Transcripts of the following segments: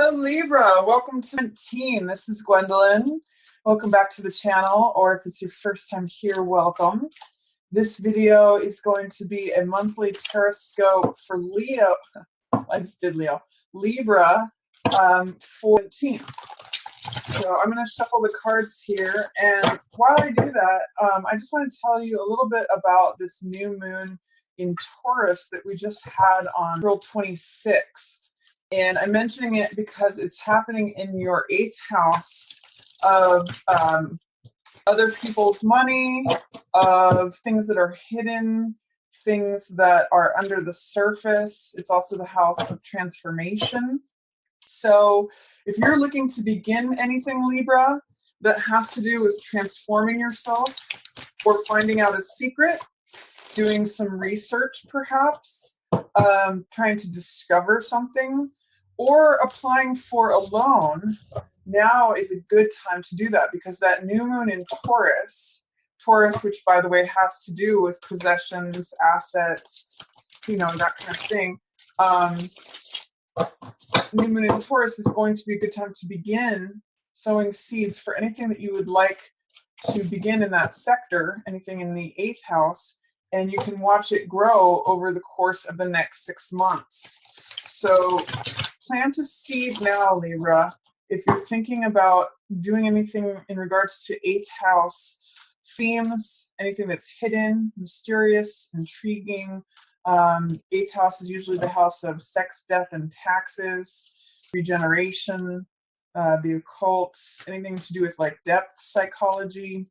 Hello Libra, welcome to 17. This is Gwendolyn. Welcome back to the channel, or if it's your first time here, welcome. This video is going to be a monthly Teroscope for Leo. I just did Leo. Libra for 17. So I'm going to shuffle the cards here, and while I do that, I just want to tell you a little bit about this new moon in Taurus that we just had on April 26th. And I'm mentioning it because it's happening in your 8th house of other people's money, of things that are hidden, things that are under the surface. It's also the house of transformation. So if you're looking to begin anything, Libra, that has to do with transforming yourself or finding out a secret, doing some research perhaps, trying to discover something, or applying for a loan, now is a good time to do that, because that new moon in Taurus, which by the way has to do with possessions, assets, that kind of thing. New moon in Taurus is going to be a good time to begin sowing seeds for anything that you would like to begin in that sector, anything in the 8th house, and you can watch it grow over the course of the next 6 months. So plant a seed now, Libra, if you're thinking about doing anything in regards to 8th house themes, anything that's hidden, mysterious, intriguing. 8th house is usually the house of sex, death, and taxes, regeneration, the occult, anything to do with like depth psychology.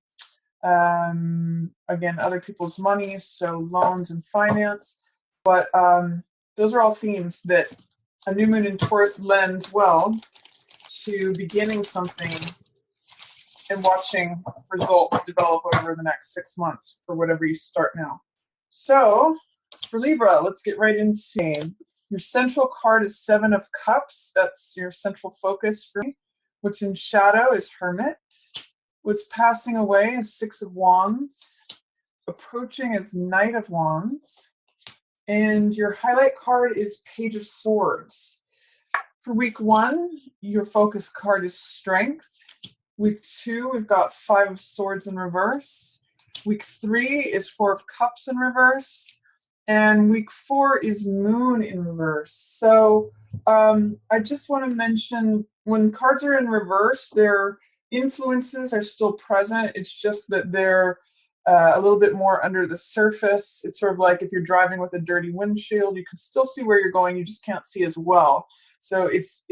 Again, other people's money, so loans and finance. But those are all themes that a new moon in Taurus lends well to beginning something and watching results develop over the next 6 months for whatever you start now. So for Libra, let's get right into it. Your central card is 7 of Cups. That's your central focus for me. What's in shadow is Hermit. What's passing away is 6 of Wands. Approaching is Knight of Wands. And your highlight card is Page of Swords. For week 1, your focus card is Strength. Week 2, we've got 5 of Swords in reverse. Week 3 is 4 of Cups in reverse. And week 4 is Moon in reverse. So I just want to mention, when cards are in reverse, their influences are still present. It's just that they're a little bit more under the surface. It's sort of like if you're driving with a dirty windshield, you can still see where you're going, you just can't see as well. So its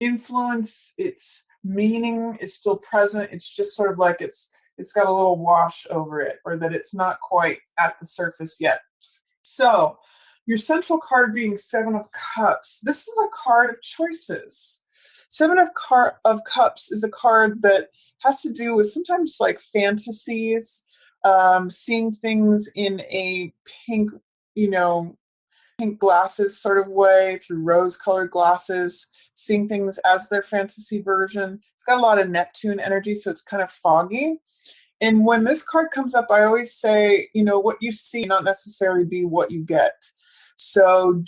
influence, its meaning is still present. It's just sort of like it's got a little wash over it, or that it's not quite at the surface yet. So your central card being 7 of Cups, this is a card of choices. 7 of Cups is a card that has to do with sometimes like fantasies, seeing things in a pink, pink glasses sort of way, through rose-colored glasses, seeing things as their fantasy version. It's got a lot of Neptune energy, so it's kind of foggy. And when this card comes up, I always say, what you see, not necessarily be what you get. So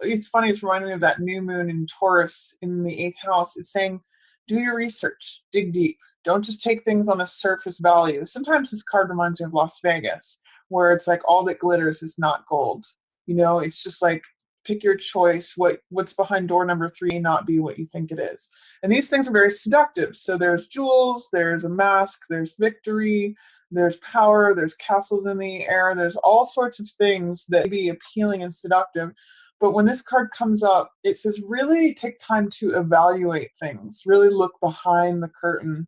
it's funny, it's reminding me of that new moon in Taurus in the 8th house. It's saying, do your research, dig deep. Don't just take things on a surface value. Sometimes this card reminds me of Las Vegas, where it's like all that glitters is not gold. It's just like, pick your choice. What's behind door number 3 not be what you think it is. And these things are very seductive. So there's jewels, there's a mask, there's victory, there's power, there's castles in the air, there's all sorts of things that be appealing and seductive. But when this card comes up, it says really take time to evaluate things, really look behind the curtain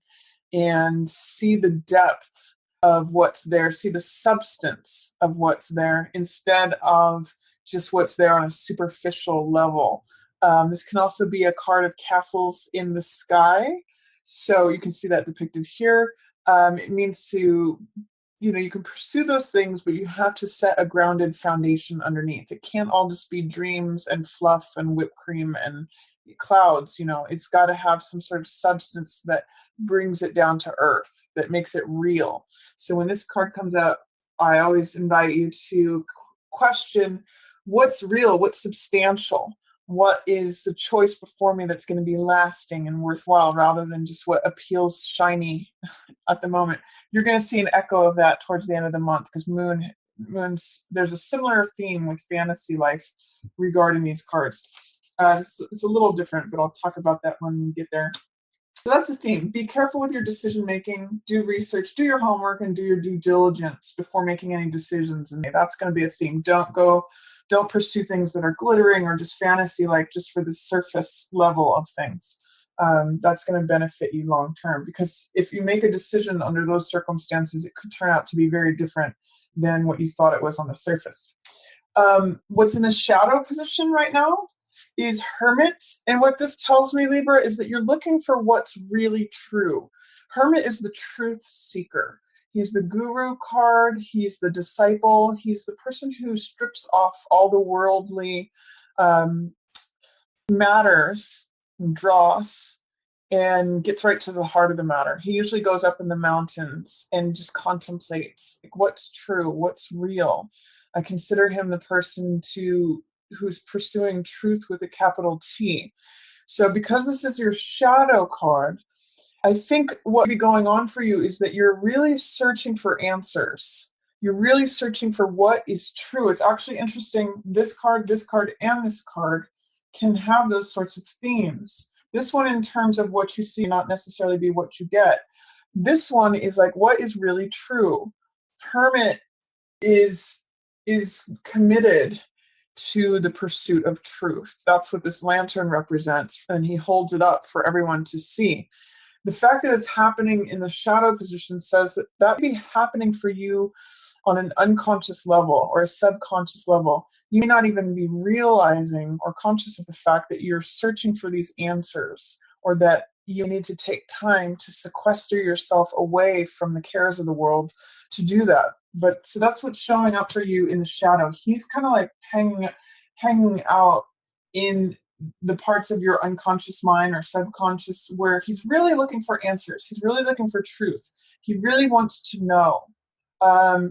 and see the depth of what's there, see the substance of what's there, instead of just what's there on a superficial level. This can also be a card of castles in the sky. So you can see that depicted here. It means to, you can pursue those things, but you have to set a grounded foundation underneath. It can't all just be dreams and fluff and whipped cream and clouds. It's got to have some sort of substance that brings it down to earth, that makes it real. So when this card comes out, I always invite you to question what's real, what's substantial, what is the choice before me that's going to be lasting and worthwhile, rather than just what appeals shiny at the moment. You're going to see an echo of that towards the end of the month, because moon's there's a similar theme with fantasy life regarding these cards. It's a little different, but I'll talk about that when we get there. So that's the theme. Be careful with your decision making. Do research, do your homework, and do your due diligence before making any decisions. And that's going to be a theme. Don't pursue things that are glittering or just fantasy, like just for the surface level of things. That's going to benefit you long term, because if you make a decision under those circumstances, it could turn out to be very different than what you thought it was on the surface. What's in the shadow position right now is Hermit. And what this tells me, Libra, is that you're looking for what's really true. Hermit is the truth seeker. He's the guru card. He's the disciple. He's the person who strips off all the worldly matters, dross, and gets right to the heart of the matter. He usually goes up in the mountains and just contemplates, like, what's true, what's real. I consider him the person who's pursuing truth with a capital T. So because this is your shadow card, I think what would be going on for you is that you're really searching for answers. You're really searching for what is true. It's actually interesting. This card, and this card can have those sorts of themes. This one, in terms of what you see, not necessarily be what you get. This one is like, what is really true? Hermit is committed to the pursuit of truth. That's what this lantern represents, and he holds it up for everyone to see. The fact that it's happening in the shadow position says that that may be happening for you on an unconscious level or a subconscious level. You may not even be realizing or conscious of the fact that you're searching for these answers, or that you need to take time to sequester yourself away from the cares of the world to do that. But so that's what's showing up for you in the shadow. He's kind of like hanging out in the parts of your unconscious mind or subconscious where he's really looking for answers. He's really looking for truth. He really wants to know.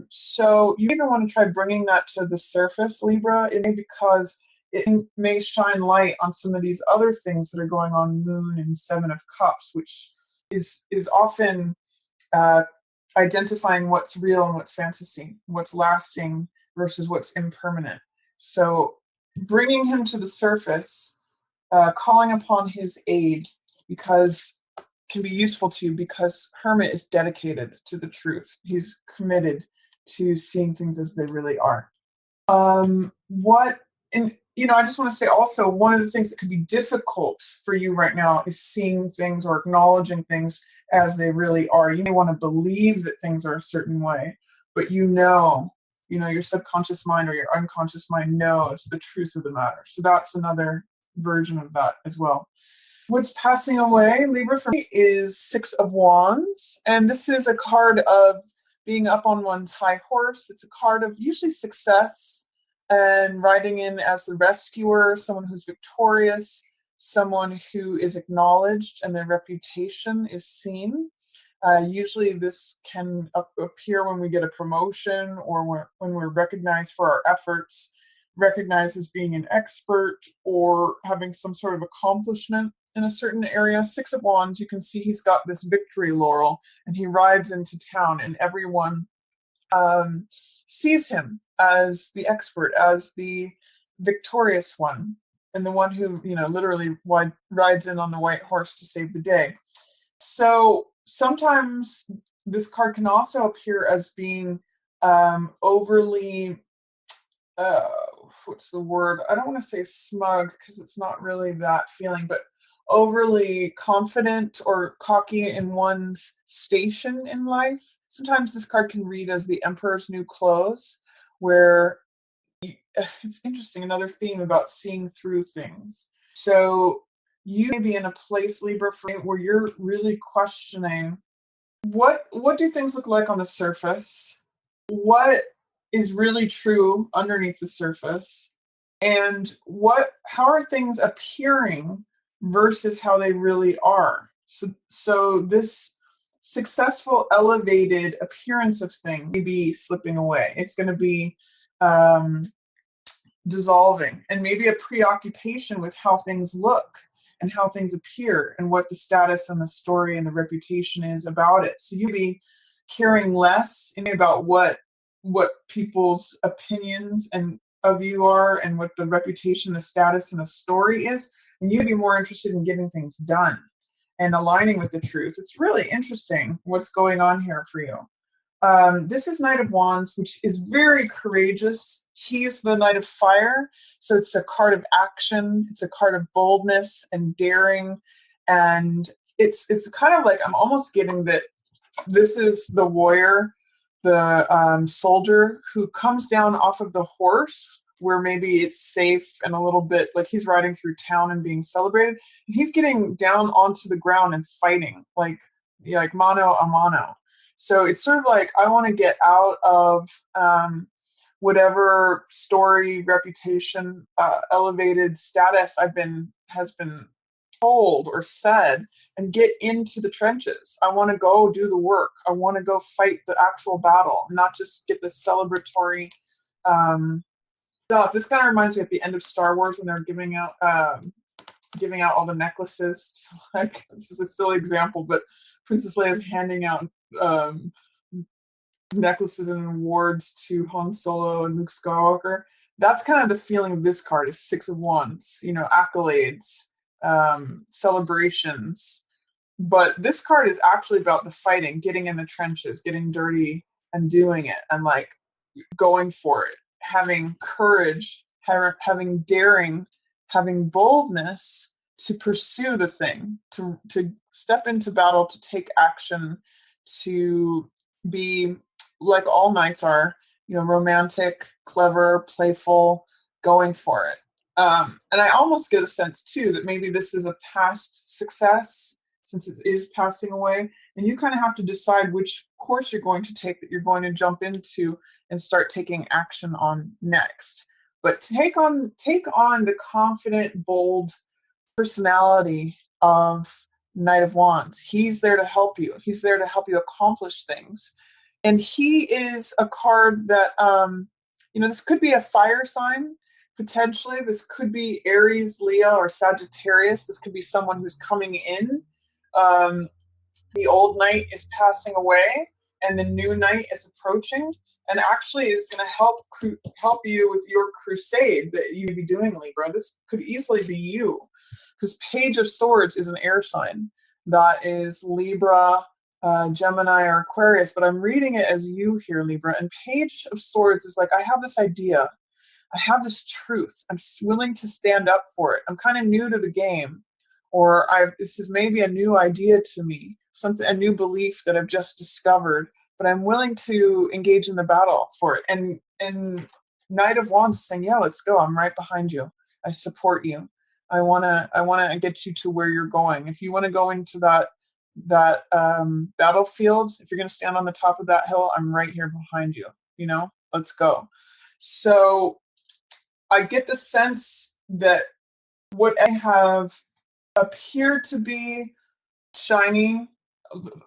So you even want to try bringing that to the surface, Libra, because it may shine light on some of these other things that are going on Moon and Seven of Cups, which is often identifying what's real and what's fantasy, what's lasting versus what's impermanent. So bringing him to the surface, calling upon his aid, because can be useful to you, because Hermit is dedicated to the truth. He's committed to seeing things as they really are. I just want to say also, one of the things that could be difficult for you right now is seeing things or acknowledging things as they really are. You may want to believe that things are a certain way, but your subconscious mind or your unconscious mind knows the truth of the matter. So that's another version of that as well. What's passing away, Libra, for me is Six of Wands. And this is a card of being up on one's high horse. It's a card of usually success and riding in as the rescuer, someone who's victorious, someone who is acknowledged and their reputation is seen. Usually this can appear when we get a promotion, or when we're recognized for our efforts, recognized as being an expert or having some sort of accomplishment in a certain area. Six of Wands, you can see he's got this victory laurel, and he rides into town, and everyone sees him as the expert, as the victorious one, and the one who, literally rides in on the white horse to save the day. So sometimes this card can also appear as being overly, what's the word? I don't want to say smug, because it's not really that feeling, but overly confident or cocky in one's station in life. Sometimes this card can read as the Emperor's New Clothes, where it's interesting, another theme about seeing through things. So you may be in a place, Libra, where you're really questioning, what do things look like on the surface? What is really true underneath the surface? And how are things appearing versus how they really are? So this successful, elevated appearance of things may be slipping away. It's going to be dissolving, and maybe a preoccupation with how things look and how things appear and what the status and the story and the reputation is about it. So you'd be caring less about what people's opinions and of you are and what the reputation, the status, and the story is, and you'd be more interested in getting things done and aligning with the truth. It's really interesting what's going on here for you. This is Knight of Wands, which is very courageous. He's the Knight of Fire, so it's a card of action. It's a card of boldness and daring, and it's kind of like I'm almost getting that this is the warrior, the soldier who comes down off of the horse where maybe it's safe and a little bit like he's riding through town and being celebrated. And he's getting down onto the ground and fighting like mano a mano. So it's sort of like I want to get out of whatever story, reputation, elevated status has been told or said, and get into the trenches. I want to go do the work. I want to go fight the actual battle, not just get the celebratory stuff. This kind of reminds me at the end of Star Wars when they're giving out all the necklaces. Like, this is a silly example, but Princess Leia is handing out necklaces and awards to Han Solo and Luke Skywalker. That's kind of the feeling of this card, is Six of Wands, accolades, celebrations. But this card is actually about the fighting, getting in the trenches, getting dirty and doing it, and like going for it, having courage, having daring, having boldness to pursue the thing, to step into battle, to take action, to be like all knights are, romantic, clever, playful, going for it. And I almost get a sense too that maybe this is a past success since it is passing away, and you kind of have to decide which course you're going to take, that you're going to jump into and start taking action on next. But take on the confident, bold personality of Knight of Wands. He's there to help you. He's there to help you accomplish things. And he is a card that, this could be a fire sign, potentially. This could be Aries, Leo, or Sagittarius. This could be someone who's coming in. The old knight is passing away, and the new knight is approaching, and actually is going to help you with your crusade that you would be doing, Libra. This could easily be you, because Page of Swords is an air sign. That is Libra, Gemini, or Aquarius, but I'm reading it as you here, Libra. And Page of Swords is like, I have this idea. I have this truth. I'm willing to stand up for it. I'm kind of new to the game, or this is maybe a new idea to me, a new belief that I've just discovered, but I'm willing to engage in the battle for it. And Knight of Wands is saying, yeah, let's go. I'm right behind you. I support you. I wanna get you to where you're going. If you want to go into that battlefield, if you're going to stand on the top of that hill, I'm right here behind you. Let's go. So I get the sense that what I have appeared to be shiny,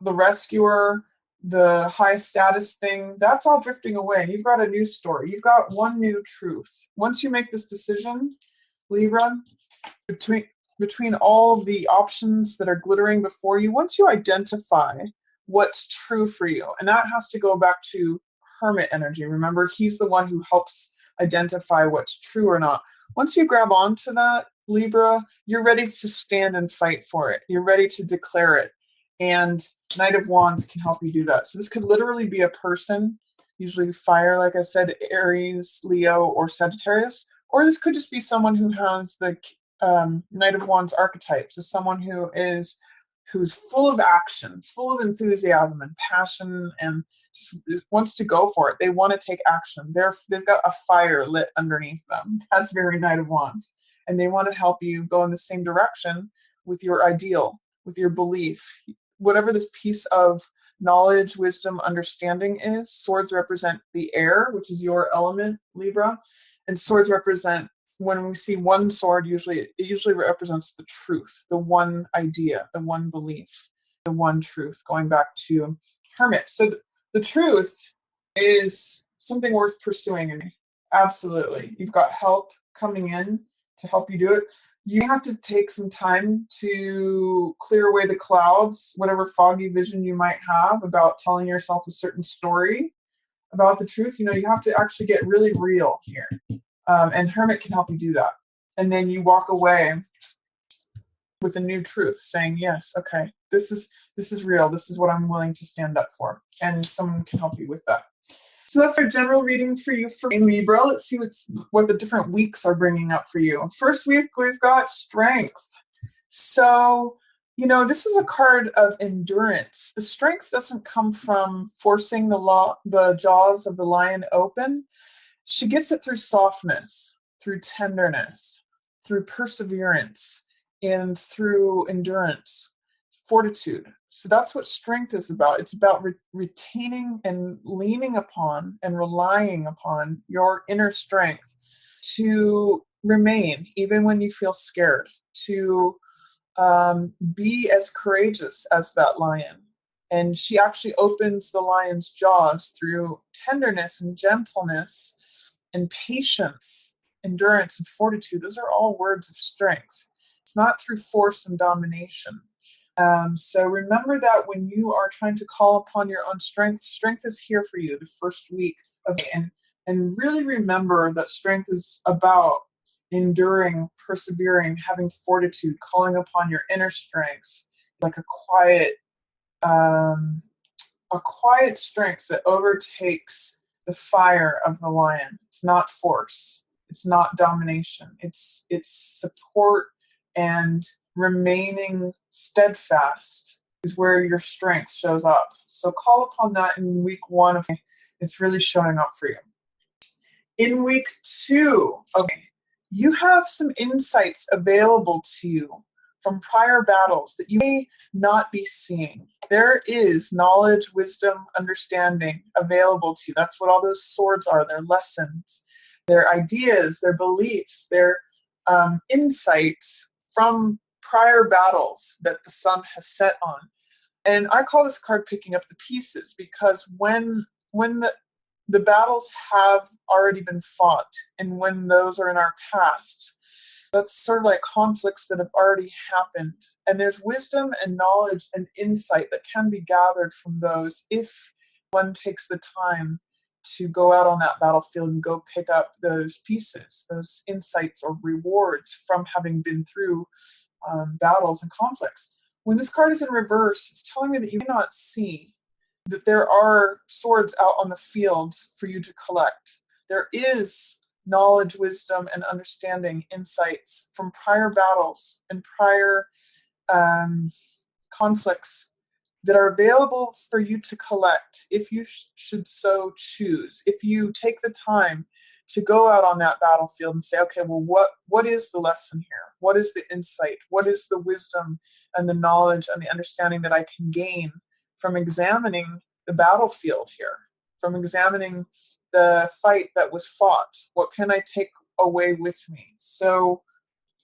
the rescuer, the high status thing, that's all drifting away. You've got a new story. You've got one new truth. Once you make this decision, Libra, between all the options that are glittering before you, once you identify what's true for you, and that has to go back to Hermit energy. Remember, he's the one who helps identify what's true or not. Once you grab onto that, Libra, you're ready to stand and fight for it. You're ready to declare it. And Knight of Wands can help you do that. So this could literally be a person, usually fire, like I said, Aries, Leo, or Sagittarius. Or this could just be someone who has the Knight of Wands archetype. So someone who's full of action, full of enthusiasm and passion, and just wants to go for it. They want to take action. They've got a fire lit underneath them. That's very Knight of Wands. And they want to help you go in the same direction with your ideal, with your belief. Whatever this piece of knowledge, wisdom, understanding is, swords represent the air, which is your element, Libra. And swords represent, when we see one sword, it usually represents the truth, the one idea, the one belief, the one truth, going back to Hermit. So the truth is something worth pursuing. Absolutely. You've got help coming in to help you do it. You have to take some time to clear away the clouds, whatever foggy vision you might have about telling yourself a certain story about the truth. You have to actually get really real here. And Hermit can help you do that. And then you walk away with a new truth, saying, yes, okay, this is real. This is what I'm willing to stand up for. And someone can help you with that. So that's our general reading for you for Libra. Let's see what the different weeks are bringing up for you. First week, we've got strength. So, this is a card of endurance. The strength doesn't come from forcing the jaws of the lion open. She gets it through softness, through tenderness, through perseverance, and through endurance, fortitude. So that's what strength is about. It's about retaining and leaning upon and relying upon your inner strength to remain, even when you feel scared, to be as courageous as that lion. And she actually opens the lion's jaws through tenderness and gentleness and patience, endurance and fortitude. Those are all words of strength. It's not through force and domination. So remember that when you are trying to call upon your own strength, strength is here for you the first week of and really remember that strength is about enduring, persevering, having fortitude, calling upon your inner strength, like um, a quiet strength that overtakes the fire of the lion. It's not force. It's not domination. It's support and remaining steadfast is where your strength shows up. So call upon that in week 1. It's really showing up for you. In week 2, okay, you have some insights available to you from prior battles that you may not be seeing. There is knowledge, wisdom, understanding available to you. That's what all those swords are. They're lessons, they're ideas, they're beliefs, they're insights from prior battles that the sun has set on. And I call this card picking up the pieces because when the battles have already been fought, and when those are in our past, that's sort of like conflicts that have already happened. And there's wisdom and knowledge and insight that can be gathered from those if one takes the time to go out on that battlefield and go pick up those pieces, those insights or rewards from having been through battles and conflicts. When this card is in reverse, it's telling me that you may not see that there are swords out on the field for you to collect. There is knowledge, wisdom, and understanding, insights from prior battles and prior conflicts that are available for you to collect if you should so choose. If you take the time to go out on that battlefield and say, okay, well, what is the lesson here? What is the insight? What is the wisdom and the knowledge and the understanding that I can gain from examining the battlefield here, from examining the fight that was fought? What can I take away with me? So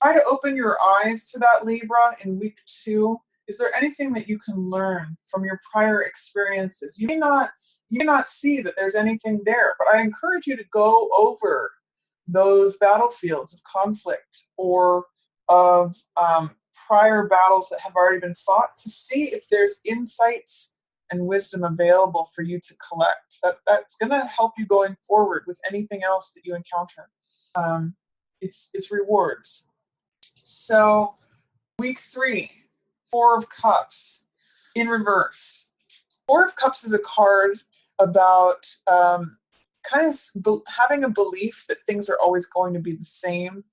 try to open your eyes to that, Libra, in week 2. Is there anything that you can learn from your prior experiences? You may not see that there's anything there, but I encourage you to go over those battlefields of conflict or of prior battles that have already been fought to see if there's insights and wisdom available for you to collect. That's going to help you going forward with anything else that you encounter. It's rewards. So week 3, 4 of Cups in reverse. 4 of Cups is a card about kind of having a belief that things are always going to be the same.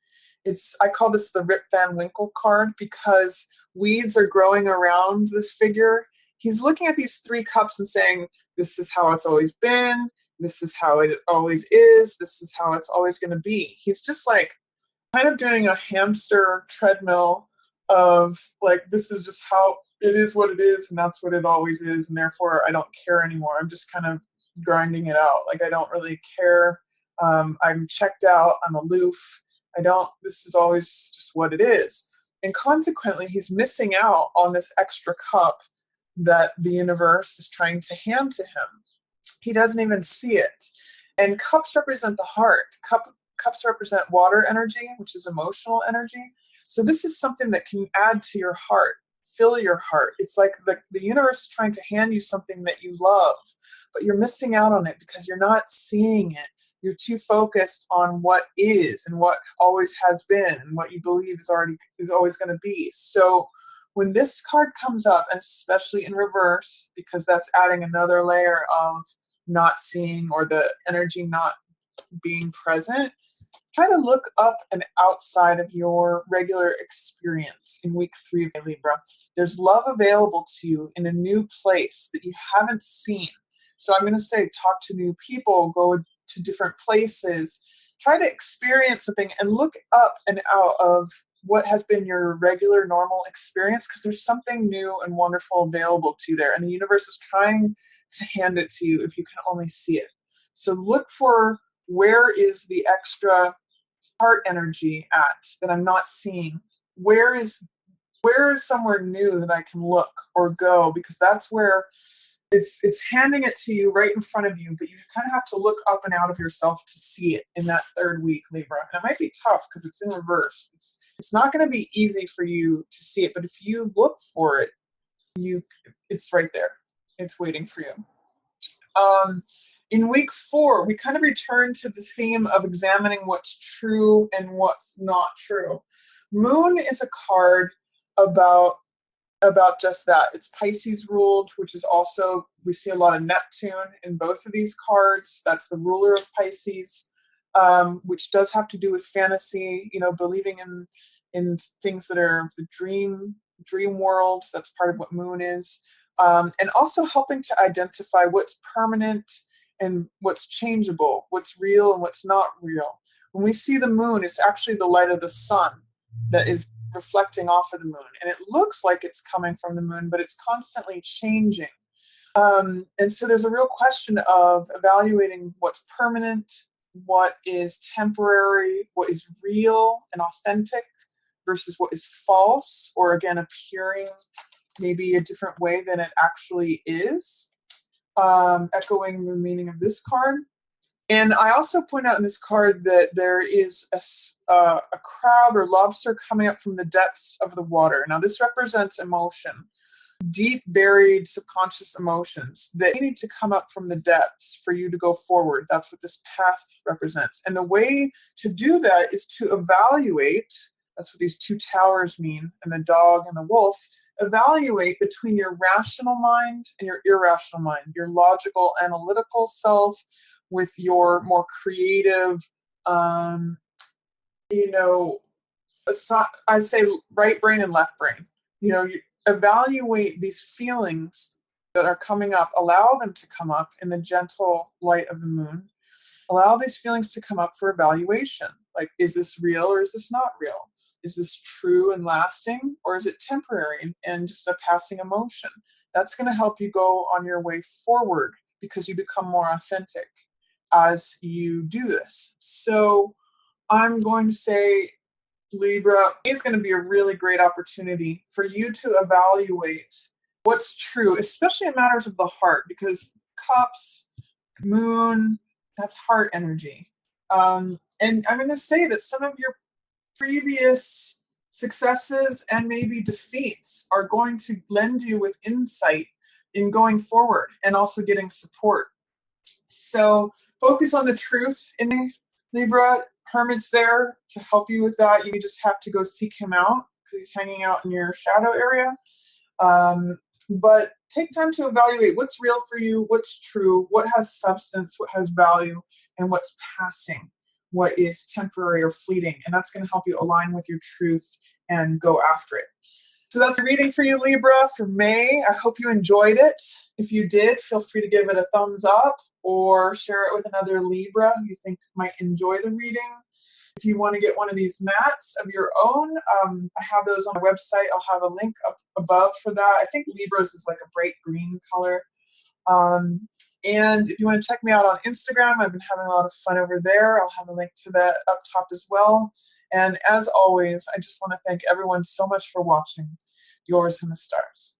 I call this the Rip Van Winkle card because weeds are growing around this figure. He's looking at these 3 cups and saying, this is how it's always been. This is how it always is. This is how it's always going to be. He's just like kind of doing a hamster treadmill of like, this is just how it is, what it is, and that's what it always is, and therefore I don't care anymore. I'm just kind of grinding it out. Like, I don't really care. I'm checked out. I'm aloof. This is always just what it is. And consequently, he's missing out on this extra cup that the universe is trying to hand to him. He doesn't even see it. And cups represent the heart. Cups represent water energy, which is emotional energy. So this is something that can add to your heart, fill your heart. It's like the universe is trying to hand you something that you love, but you're missing out on it because you're not seeing it. You're too focused on what is and what always has been and what you believe is always going to be. So when this card comes up, and especially in reverse, because that's adding another layer of not seeing or the energy not being present, try to look up and outside of your regular experience in week 3 of Libra. There's love available to you in a new place that you haven't seen. So I'm going to say talk to new people, go to different places, try to experience something and look up and out of what has been your regular normal experience, because there's something new and wonderful available to you there, and the universe is trying to hand it to you if you can only see it. So look for where is the extra heart energy at that I'm not seeing. Where is somewhere new that I can look or go, because that's where it's handing it to you right in front of you, but you kind of have to look up and out of yourself to see it in that 3rd week, Libra. And it might be tough because it's in reverse. It's not going to be easy for you to see it, but if you look for it, it's right there. It's waiting for you. In week 4, we kind of return to the theme of examining what's true and what's not true. Moon is a card about just that. It's Pisces ruled, which is also, we see a lot of Neptune in both of these cards. That's the ruler of Pisces, which does have to do with fantasy, believing in things that are the dream world. That's part of what Moon is. And also helping to identify what's permanent and what's changeable, what's real and what's not real. When we see the moon, it's actually the light of the sun that is reflecting off of the moon. And it looks like it's coming from the moon, but it's constantly changing. And so there's a real question of evaluating what's permanent, what is temporary, what is real and authentic versus what is false, or again, appearing maybe a different way than it actually is, echoing the meaning of this card. And I also point out in this card that there is a crab or lobster coming up from the depths of the water. Now, this represents emotion, deep buried subconscious emotions that need to come up from the depths for you to go forward. That's what this path represents. And the way to do that is to evaluate. That's what these 2 towers mean, and the dog and the wolf. Evaluate between your rational mind and your irrational mind, your logical, analytical self with your more creative, I say right brain and left brain. You evaluate these feelings that are coming up, allow them to come up in the gentle light of the moon. Allow these feelings to come up for evaluation. Like, is this real or is this not real? Is this true and lasting, or is it temporary and just a passing emotion? That's going to help you go on your way forward because you become more authentic as you do this. So I'm going to say, Libra, is going to be a really great opportunity for you to evaluate what's true, especially in matters of the heart, because cups, moon, that's heart energy. And I'm going to say that some of your previous successes and maybe defeats are going to lend you with insight in going forward and also getting support. So focus on the truth in the Libra. Hermit's there to help you with that. You just have to go seek him out because he's hanging out in your shadow area. But take time to evaluate what's real for you, what's true, what has substance, what has value, and what's passing, what is temporary or fleeting. And that's going to help you align with your truth and go after it. So that's a reading for you, Libra, for May. I hope you enjoyed it. If you did, feel free to give it a thumbs up or share it with another Libra who you think might enjoy the reading. If you want to get one of these mats of your own, I have those on my website. I'll have a link up above for that. I think Libra's is like a bright green color. And if you want to check me out on Instagram, I've been having a lot of fun over there. I'll have a link to that up top as well. And as always, I just want to thank everyone so much for watching. Yours in the stars.